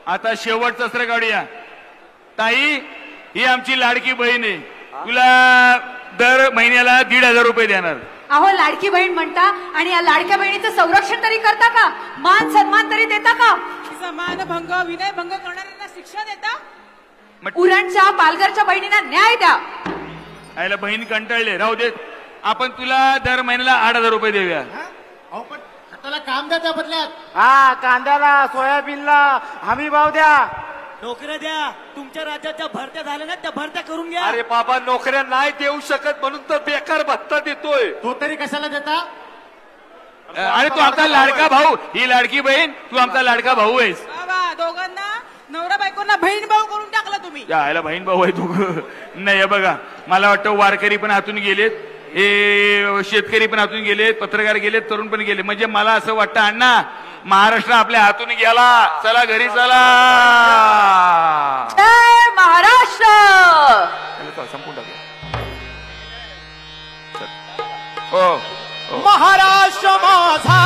आता शेवटचं सर काढूया. ताई, ही आमची लाडकी बहीण आहे. तुला दर महिन्याला 1,500 रुपये देणार. अहो, लाडकी बहीण म्हणता आणि या लाडक्या बहिणीचं संरक्षण तरी करता का? मान सन्मान तरी देता का? मानभंग विनयभंग करणाऱ्यांना शिक्षा देता? उरणच्या पालघरच्या बहिणींना न्याय द्या. आयला बहीण कंटाळले, राहू देत. आपण तुला दर महिन्याला 8,000 रुपये देऊया. अहो पण त्याला काम द्या त्या बदल्यात. हा, कांद्याला सोयाबीनला हमी भाव द्या. नोकऱ्या द्या. तुमच्या राज्याच्या भरत्या झाल्या ना, त्या भरत्या करून घ्या. अरे बाबा, नोकऱ्या नाही देऊ शकत म्हणून तर बेकार भत्ता देतोय. तो तरी कशाला देता? अरे तू आमचा लाडका भाऊ, ही लाडकी बहीण, तू आमचा लाडका भाऊ आहेस. बाबा, दोघांना नवरा बायकोंना बहीण भाऊ करून टाकला तुम्ही. यायला बहीण भाऊ आहे तू. नाही बघा, मला वाटतं वारकरी पण हातून गेलेत, हे शेतकरी पण हातून गेलेत, पत्रकार गेलेत, तरुण पण गेले. म्हणजे मला असं वाटतं अण्णा, महाराष्ट्र आपल्या हातून गेला. चला घरी चला. जय महाराष्ट्र. संपून टाकूया. हो, महाराष्ट्र माझा